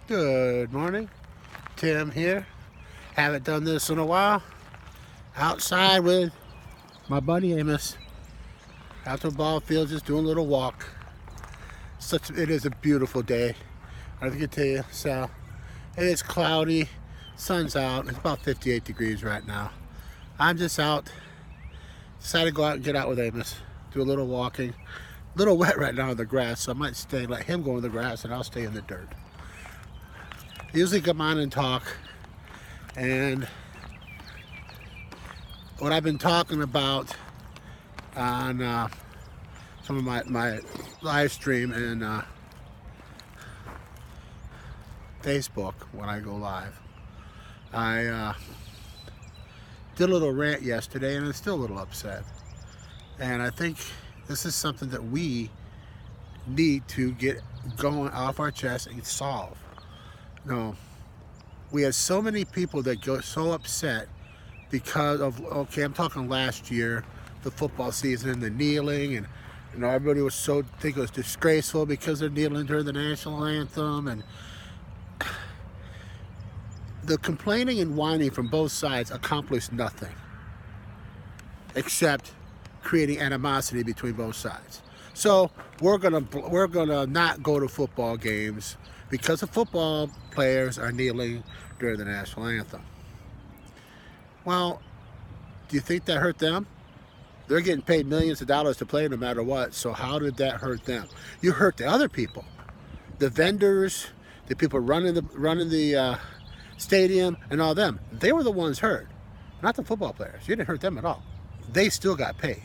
Good morning, Tim here. Haven't done this in a while. Outside with my buddy Amos. Out to the ball field, just doing a little walk. It is a beautiful day. I can tell you, so it is cloudy, sun's out. It's about 58 degrees right now. I'm just out. Decided to go out and get out with Amos, do a little walking. A little wet right now in the grass, so I might let him go in the grass and I'll stay in the dirt. I usually come on and talk, and what I've been talking about on some of my live stream and Facebook when I go live. I did a little rant yesterday and I'm still a little upset. And I think this is something that we need to get going off our chest and solve. No, we had so many people that go so upset because of, okay, I'm talking last year, the football season, the kneeling, and you know, everybody was so, think it was disgraceful because they're kneeling during the national anthem, and the complaining and whining from both sides accomplished nothing except creating animosity between both sides. So we're gonna not go to football games because the football players are kneeling during the national anthem. Well, do you think that hurt them? They're getting paid millions of dollars to play no matter what, so how did that hurt them? You hurt the other people, the vendors, the people running the stadium, and all them. They were the ones hurt, not the football players. You didn't hurt them at all. They still got paid.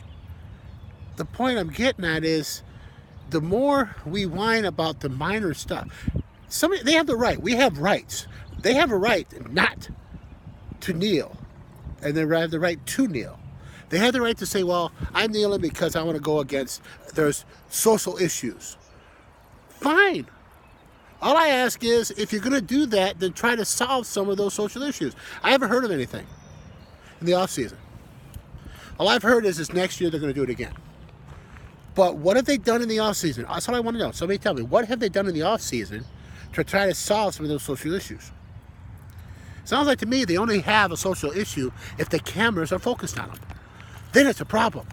The point I'm getting at is, the more we whine about the minor stuff, they have the right. We have rights. They have a right not to kneel, and they have the right to kneel. They have the right to say, well, I'm kneeling because I want to go against, there's social issues. Fine. All I ask is, if you're going to do that, then try to solve some of those social issues. I haven't heard of anything in the off season. All I've heard is this next year they're going to do it again. But what have they done in the off season? That's what I want to know. Somebody tell me, what have they done in the off season to try to solve some of those social issues? Sounds like to me they only have a social issue if the cameras are focused on them. Then it's a problem.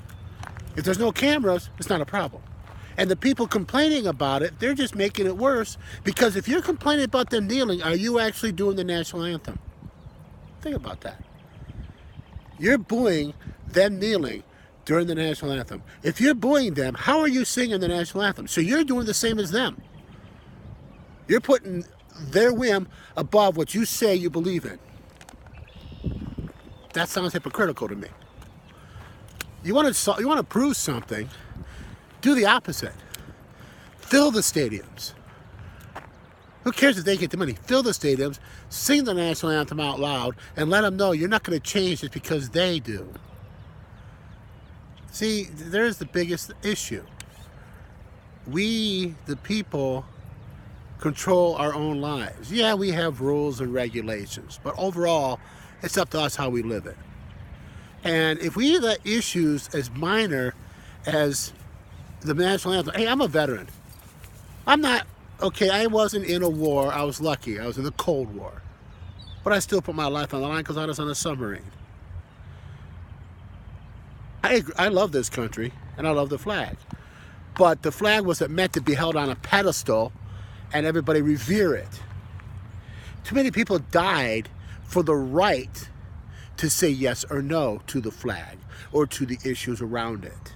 If there's no cameras, it's not a problem. And the people complaining about it, they're just making it worse, because if you're complaining about them kneeling, are you actually doing the national anthem? Think about that. You're booing them kneeling during the national anthem. If you're booing them, how are you singing the national anthem? So you're doing the same as them. You're putting their whim above what you say you believe in. That sounds hypocritical to me. You want to prove something, do the opposite. Fill the stadiums. Who cares if they get the money? Fill the stadiums, sing the national anthem out loud, and let them know you're not going to change it because they do. See, there's the biggest issue. We, the people, control our own lives. Yeah, we have rules and regulations, but overall, it's up to us how we live it. And if we let issues as minor as the national anthem, hey, I'm a veteran. I'm not, okay, I wasn't in a war. I was lucky. I was in the Cold War. But I still put my life on the line because I was on a submarine. I love this country, and I love the flag. But the flag wasn't meant to be held on a pedestal and everybody revere it. Too many people died for the right to say yes or no to the flag or to the issues around it.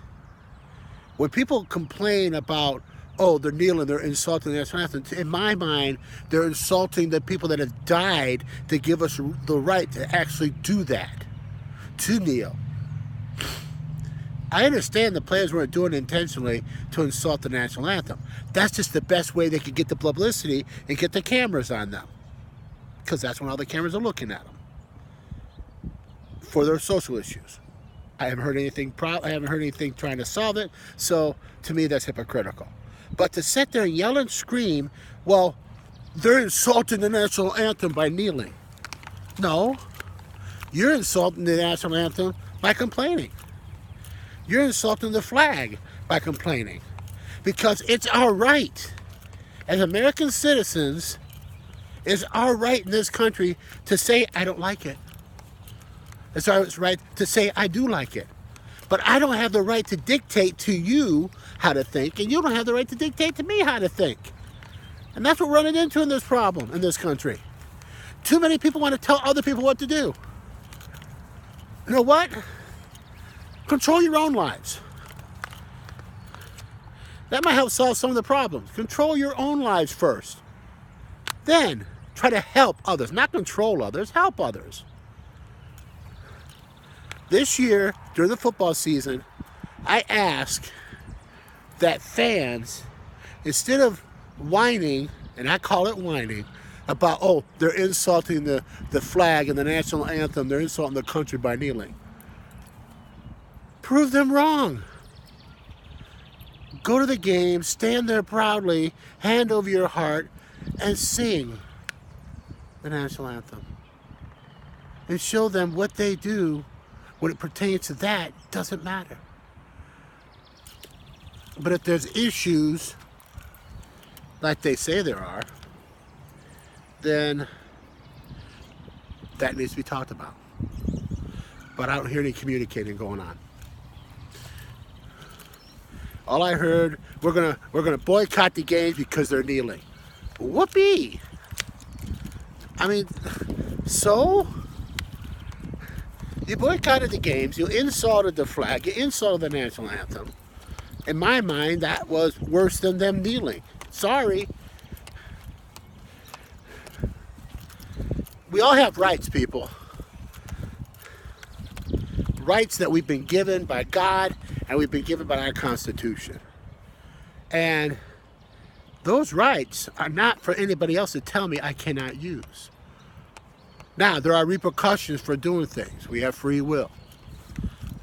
When people complain about, oh, they're kneeling, they're insulting the national anthem, in my mind, they're insulting the people that have died to give us the right to actually do that, to kneel. I understand the players weren't doing it intentionally to insult the national anthem. That's just the best way they could get the publicity and get the cameras on them, because that's when all the cameras are looking at them for their social issues. I haven't heard anything trying to solve it, so to me that's hypocritical. But to sit there and yell and scream, well, they're insulting the national anthem by kneeling. No, you're insulting the national anthem by complaining. You're insulting the flag by complaining, because it's our right as American citizens It's our right in this country to say I don't like it. It's our right to say I do like it. But I don't have the right to dictate to you how to think, and you don't have the right to dictate to me how to think. And that's what we're running into in this problem in this country. Too many people want to tell other people what to do. You know what? Control your own lives. That might help solve some of the problems. Control your own lives first. Then try to help others, not control others, help others. This year, during the football season, I ask that fans, instead of whining, and I call it whining, about, oh, they're insulting the flag and the national anthem, they're insulting the country by kneeling. Prove them wrong. Go to the game, stand there proudly, hand over your heart, and sing the national anthem. And show them what they do when it pertains to that doesn't matter. But if there's issues, like they say there are, then that needs to be talked about. But I don't hear any communicating going on. All I heard, we're gonna boycott the games because they're kneeling. Whoopee! I mean, so you boycotted the games, you insulted the flag, you insulted the national anthem. In my mind, that was worse than them kneeling. Sorry. We all have rights, people. Rights that we've been given by God and we've been given by our Constitution. And those rights are not for anybody else to tell me I cannot use. Now, there are repercussions for doing things. We have free will.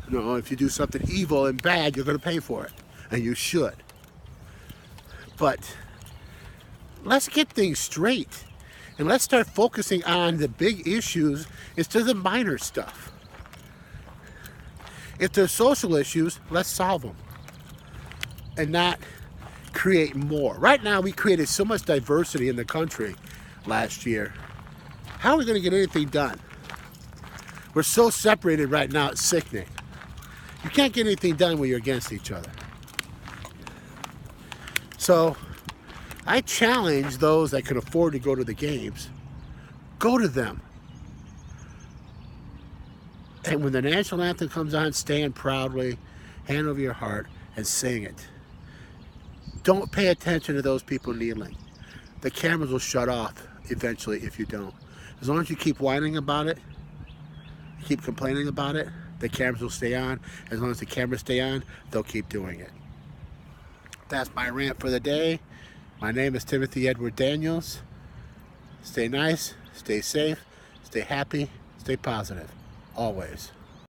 You know, if you do something evil and bad, you're going to pay for it. And you should. But let's get things straight. And let's start focusing on the big issues instead of the minor stuff. If there's social issues, let's solve them. And not create more. Right now, we created so much diversity in the country last year. How are we going to get anything done? We're so separated right now, it's sickening. You can't get anything done when you're against each other. So, I challenge those that can afford to go to the games. Go to them. And when the national anthem comes on, stand proudly, hand over your heart, and sing it. Don't pay attention to those people kneeling. The cameras will shut off eventually if you don't. As long as you keep whining about it, keep complaining about it, the cameras will stay on. As long as the cameras stay on, they'll keep doing it. That's my rant for the day. My name is Timothy Edward Daniels. Stay nice, stay safe, stay happy, stay positive. Always.